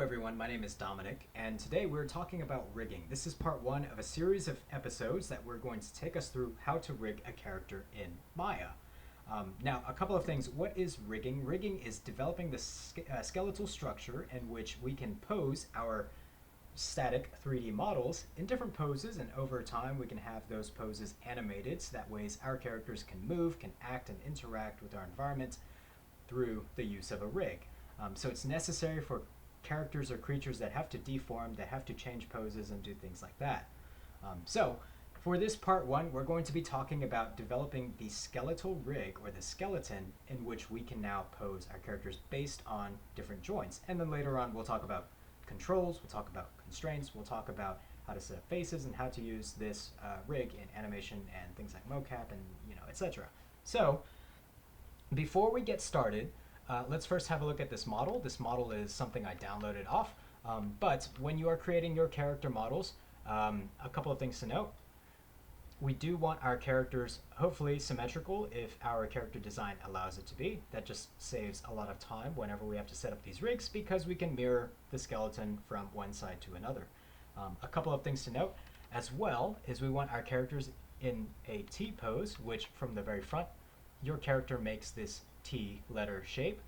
everyone, my name is Dominic, and today we're talking about rigging. This is part one of a series of episodes that we're going to take us through how to rig a character in Maya. Now, a couple of things. What is rigging? Rigging is developing the skeletal structure in which we can pose our static 3D models in different poses, and over time we can have those poses animated so that ways our characters can move, can act, and interact with our environment through the use of a rig. So it's necessary for characters or creatures that have to deform, that have to change poses and do things like that. So for this part one, we're going to be talking about developing the skeletal rig, or the skeleton, in which we can now pose our characters based on different joints. And then later on we'll talk about controls, we'll talk about constraints, we'll talk about how to set up faces and how to use this rig in animation and things like mocap and etc. So before we get started, let's first have a look at this model. This model is something I downloaded off, but when you are creating your character models, a couple of things to note. We do want our characters hopefully symmetrical if our character design allows it to be. That just saves a lot of time whenever we have to set up these rigs, because we can mirror the skeleton from one side to another. A couple of things to note as well is we want our characters in a T pose, which from the very front, your character makes this T letter shape,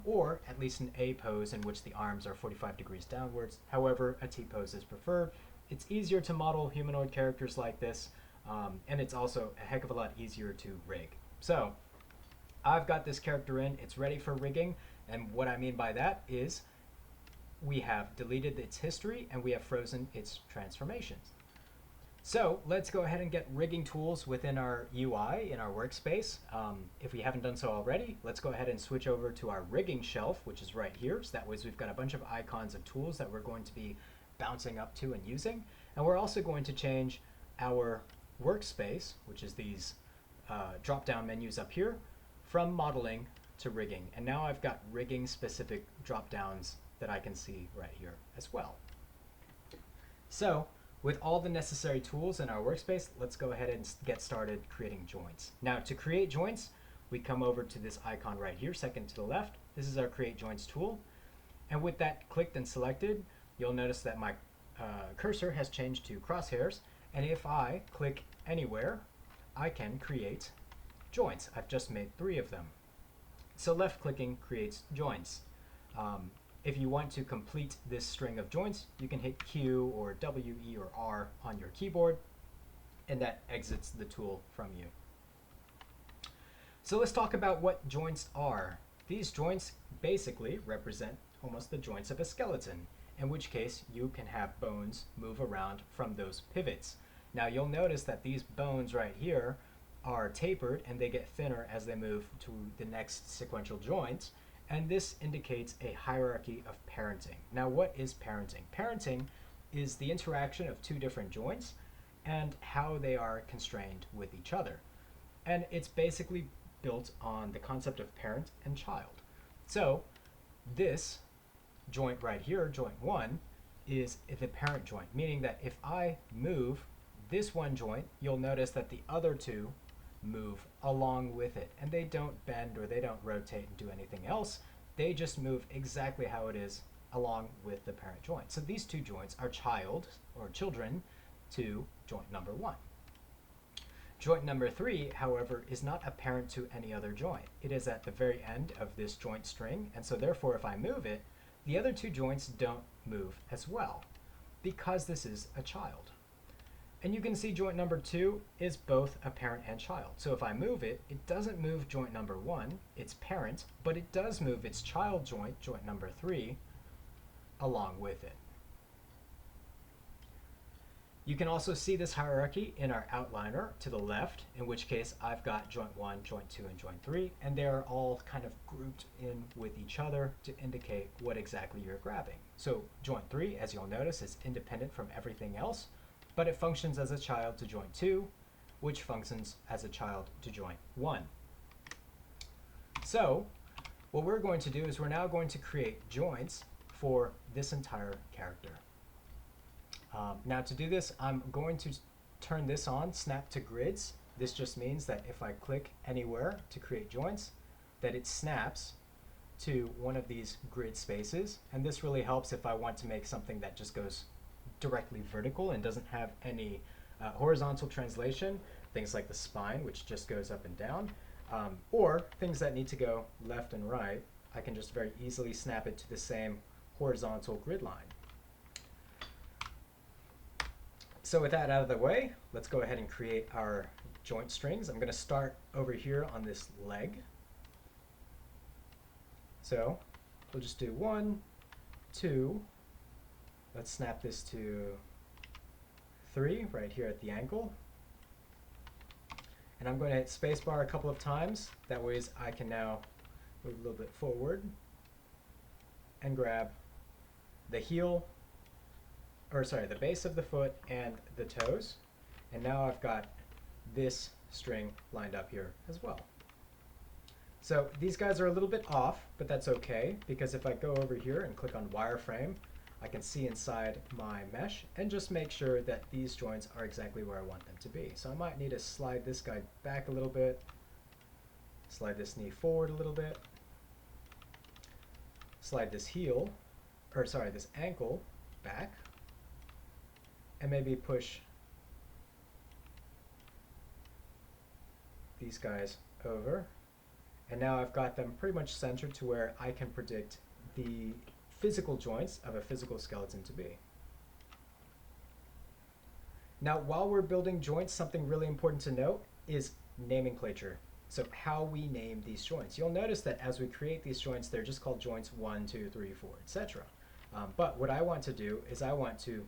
or at least an A pose in which the arms are 45 degrees downwards. However, a T pose is preferred. It's easier to model humanoid characters like this, and it's also a heck of a lot easier to rig. So I've got this character in, it's ready for rigging, and what I mean by that is we have deleted its history and we have frozen its transformations. So let's go ahead and get rigging tools within our UI in our workspace. If we haven't done so already, let's go ahead and switch over to our rigging shelf, which is right here. So that way we've got a bunch of icons of tools that we're going to be bouncing up to and using. And we're also going to change our workspace, which is these drop-down menus up here, from modeling to rigging. And now I've got rigging specific drop-downs that I can see right here as well. So with all the necessary tools in our workspace, let's go ahead and get started creating joints. Now to create joints, we come over to this icon right here, second to the left. This is our create joints tool. And with that clicked and selected, you'll notice that my cursor has changed to crosshairs. And if I click anywhere, I can create joints. I've just made 3 of them. So left clicking creates joints. If you want to complete this string of joints, you can hit Q or W, E, or R on your keyboard, and that exits the tool from you. So let's talk about what joints are. These joints basically represent almost the joints of a skeleton, in which case you can have bones move around from those pivots. Now you'll notice that these bones right here are tapered and they get thinner as they move to the next sequential joint. And this indicates a hierarchy of parenting. Now, what is parenting? Parenting is the interaction of 2 different joints and how they are constrained with each other. And it's basically built on the concept of parent and child. So this joint right here, joint 1, is the parent joint, meaning that if I move this one joint, you'll notice that the other 2 move along with it, and they don't bend or they don't rotate and do anything else. They just move exactly how it is along with the parent joint. So these 2 joints are child or children to joint number 1. Joint number 3, however, is not a parent to any other joint. It is at the very end of this joint string, and so therefore if I move it, the other 2 joints don't move as well, because this is a child. And you can see joint number 2 is both a parent and child. So if I move it, it doesn't move joint number 1, its parent, but it does move its child joint, joint number 3, along with it. You can also see this hierarchy in our outliner to the left, in which case I've got joint 1, joint 2, and joint 3, and they're all kind of grouped in with each other to indicate what exactly you're grabbing. So joint 3, as you'll notice, is independent from everything else, but it functions as a child to joint 2, which functions as a child to joint 1. So what we're going to do is we're now going to create joints for this entire character. Now to do this, I'm going to turn this on, snap to grids. This just means that if I click anywhere to create joints, that it snaps to one of these grid spaces, and this really helps if I want to make something that just goes directly vertical and doesn't have any horizontal translation, things like the spine, which just goes up and down, or things that need to go left and right. I can just very easily snap it to the same horizontal grid line. So with that out of the way, let's go ahead and create our joint strings. I'm going to start over here on this leg. So we'll just do 1, 2. Let's snap this to 3 right here at the ankle. And I'm going to hit spacebar a couple of times. That way I can now move a little bit forward and grab the heel, or sorry, the base of the foot and the toes. And now I've got this string lined up here as well. So these guys are a little bit off, but that's okay, because if I go over here and click on wireframe, I can see inside my mesh and just make sure that these joints are exactly where I want them to be. So I might need to slide this guy back a little bit, slide this knee forward a little bit, slide this heel, or sorry, this ankle back, and maybe push these guys over. And now I've got them pretty much centered to where I can predict the physical joints of a physical skeleton to be. Now, while we're building joints, something really important to note is nomenclature. So how we name these joints. You'll notice that as we create these joints, they're just called joints 1, 2, 3, 4, etc. But what I want to do is I want to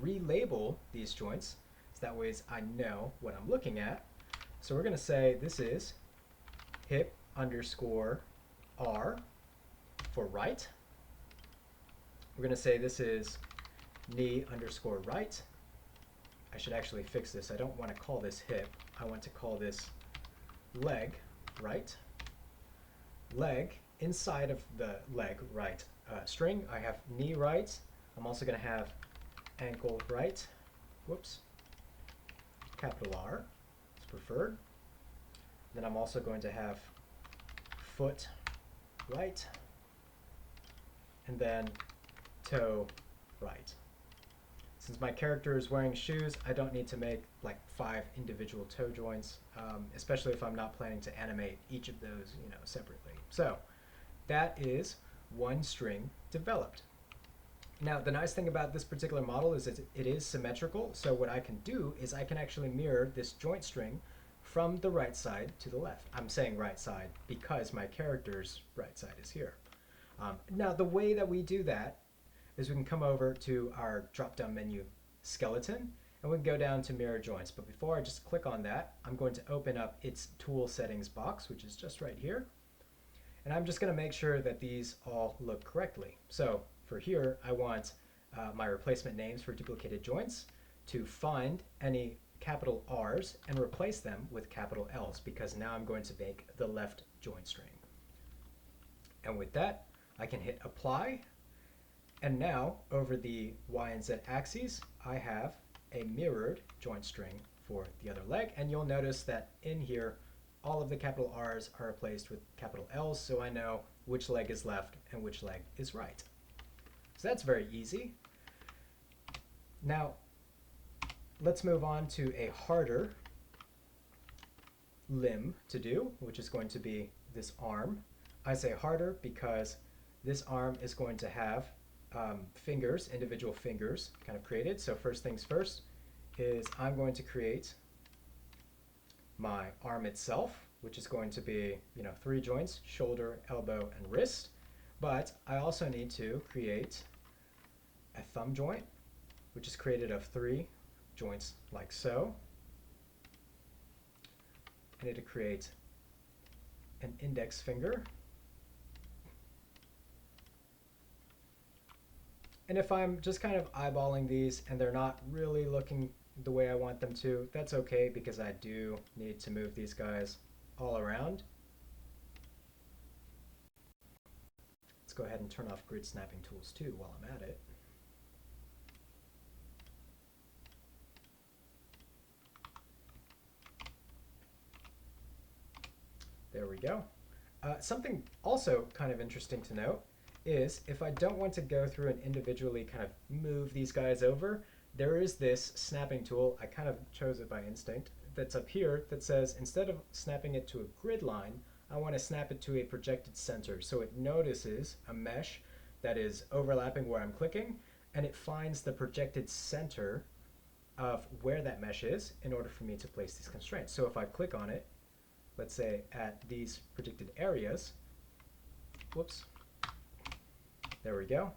relabel these joints, so that way I know what I'm looking at. So we're going to say this is hip underscore R for right. We're going to say this is knee underscore right. I should actually fix this. I don't want to call this hip. I want to call this leg right. Leg, inside of the leg right string, I have knee right. I'm also going to have ankle right. Whoops. Capital R is preferred. Then I'm also going to have foot right, and then toe right. Since my character is wearing shoes, I don't need to make like 5 individual toe joints, especially if I'm not planning to animate each of those, separately. So that is one string developed. Now, the nice thing about this particular model is that it is symmetrical. So what I can do is I can actually mirror this joint string from the right side to the left. I'm saying right side because my character's right side is here. Now, the way that we do that is we can come over to our drop-down menu skeleton, and we can go down to mirror joints. But before I just click on that, I'm going to open up its tool settings box, which is just right here. And I'm just going to make sure that these all look correctly. So for here, I want my replacement names for duplicated joints to find any capital R's and replace them with capital L's, because now I'm going to make the left joint string. And with that, I can hit apply. And now over the Y and Z axes, I have a mirrored joint string for the other leg. And you'll notice that in here, all of the capital R's are replaced with capital L's, so I know which leg is left and which leg is right. So that's very easy. Now, let's move on to a harder limb to do, which is going to be this arm. I say harder because this arm is going to have fingers, individual fingers kind of created. So first things first is I'm going to create my arm itself, which is going to be 3 joints, shoulder, elbow, and wrist. But I also need to create a thumb joint, which is created of 3 joints like so. I need to create an index finger. And if I'm just kind of eyeballing these and they're not really looking the way I want them to, that's okay, because I do need to move these guys all around. Let's go ahead and turn off grid snapping tools too while I'm at it. There we go. Something also kind of interesting to note is if I don't want to go through and individually kind of move these guys over, there is this snapping tool. I kind of chose it by instinct. That's up here that says instead of snapping it to a grid line, I want to snap it to a projected center. So it notices a mesh that is overlapping where I'm clicking, and it finds the projected center of where that mesh is in order for me to place these constraints. So if I click on it, let's say at these predicted areas, whoops, there we go,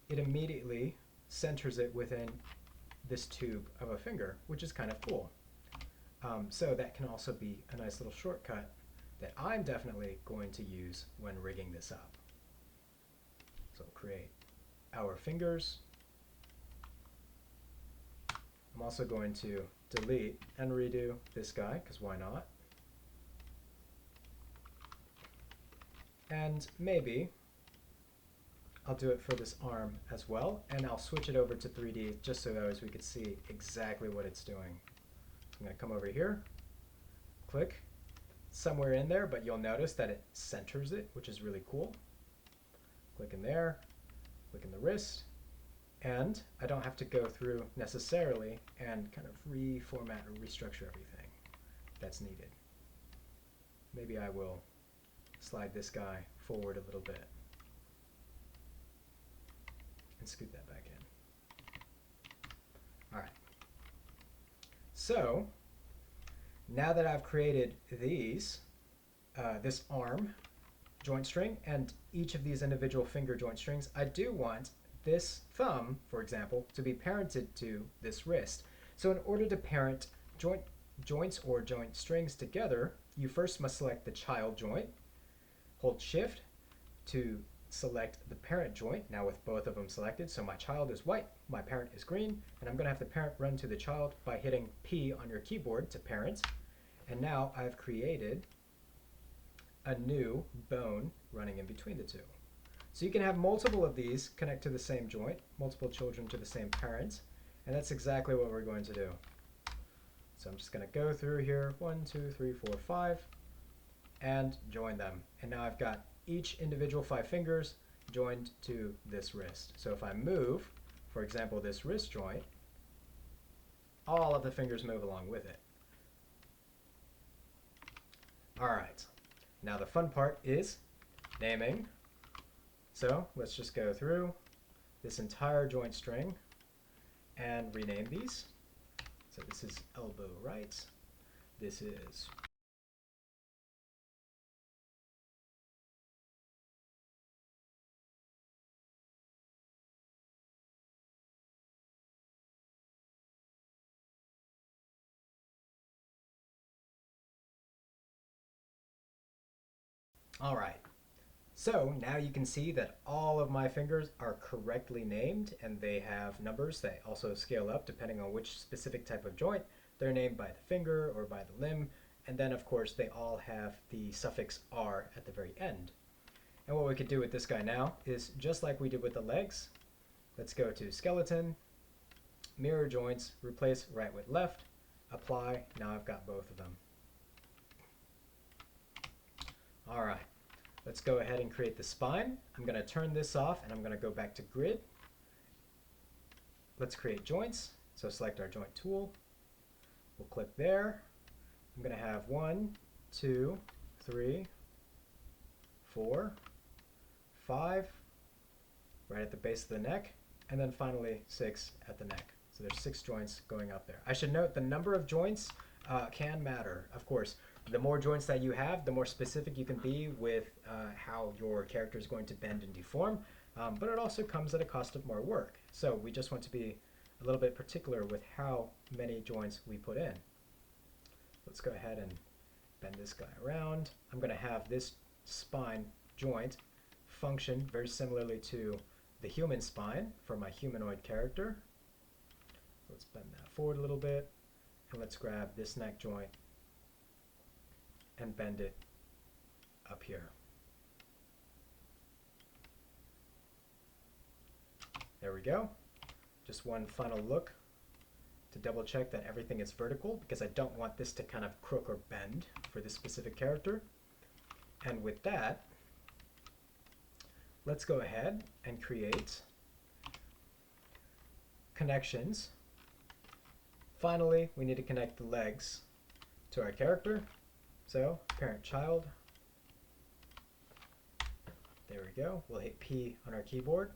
it immediately centers it within this tube of a finger, which is kind of cool. So that can also be a nice little shortcut that I'm definitely going to use when rigging this up. So we'll create our fingers. I'm also going to delete and redo this guy, because why not? And maybe I'll do it for this arm as well, and I'll switch it over to 3D just so that we could see exactly what it's doing. So I'm going to come over here, click somewhere in there, but you'll notice that it centers it, which is really cool. Click in there, click in the wrist, and I don't have to go through necessarily and kind of reformat or restructure everything that's needed. Maybe I will slide this guy forward a little bit and scoot that back in. All right. So now that I've created these, this arm joint string and each of these individual finger joint strings, I do want this thumb, for example, to be parented to this wrist. So in order to parent joints or joint strings together, you first must select the child joint, hold shift to select the parent joint, now with both of them selected. So my child is white, my parent is green, and I'm going to have the parent run to the child by hitting P on your keyboard to parent. And now I've created a new bone running in between the two. So you can have multiple of these connect to the same joint, multiple children to the same parent, and that's exactly what we're going to do. So I'm just going to go through here, 1, 2, 3, 4, 5, and join them. And now I've got each individual 5 fingers joined to this wrist. So if I move, for example, this wrist joint, all of the fingers move along with it. All right, now the fun part is naming. So let's just go through this entire joint string and rename these. So this is elbow right, this is all right. So now you can see that all of my fingers are correctly named, and they have numbers that also scale up depending on which specific type of joint. They're named by the finger or by the limb, and then of course they all have the suffix R at the very end. And what we could do with this guy now is just like we did with the legs. Let's go to skeleton, mirror joints, replace right with left, apply. Now I've got both of them. All right. Let's go ahead and create the spine. I'm going to turn this off and I'm going to go back to grid. Let's create joints. So select our joint tool. We'll click there. I'm going to have 1, 2, 3, 4, 5 right at the base of the neck, and then finally 6 at the neck. So there's 6 joints going up there. I should note the number of joints can matter, of course. The more joints that you have, the more specific you can be with how your character is going to bend and deform, but it also comes at a cost of more work. So we just want to be a little bit particular with how many joints we put in. Let's go ahead and bend this guy around. I'm going to have this spine joint function very similarly to the human spine for my humanoid character. Let's bend that forward a little bit, and let's grab this neck joint and bend it up here. There we go. Just one final look to double check that everything is vertical, because I don't want this to kind of crook or bend for this specific character. And with that, let's go ahead and create connections. Finally, we need to connect the legs to our character. So parent-child. There we go. We'll hit P on our keyboard.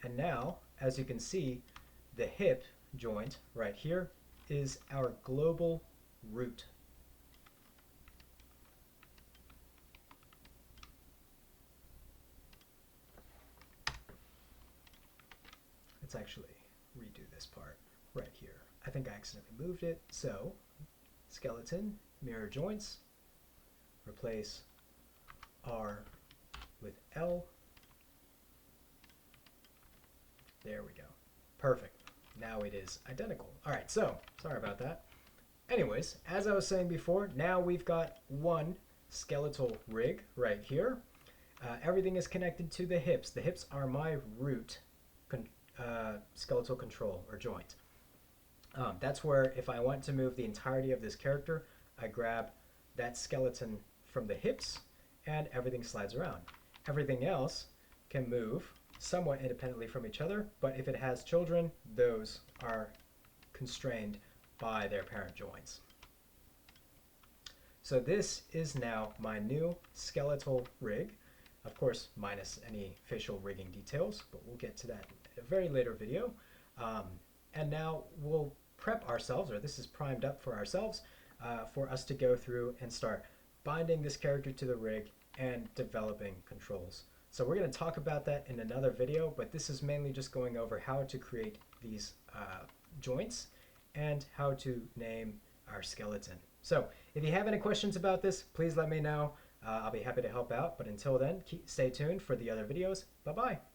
And now, as you can see, the hip joint right here is our global root. Let's actually redo this part right here. I think I accidentally moved it. So skeleton, mirror joints, replace R with L. There we go. Perfect. Now it is identical. All right, so sorry about that. Anyways, as I was saying before, now we've got one skeletal rig right here. Everything is connected to the hips. The hips are my root skeletal control or joint. That's where if I want to move the entirety of this character, I grab that skeleton from the hips and everything slides around. Everything else can move somewhat independently from each other, but if it has children, those are constrained by their parent joints. So this is now my new skeletal rig, of course minus any facial rigging details, but we'll get to that in a very later video. And now we'll prep ourselves, or this is primed up for ourselves, for us to go through and start binding this character to the rig and developing controls. So we're going to talk about that in another video, but this is mainly just going over how to create these joints and how to name our skeleton. So if you have any questions about this, please let me know. I'll be happy to help out. But until then, stay tuned for the other videos. Bye-bye.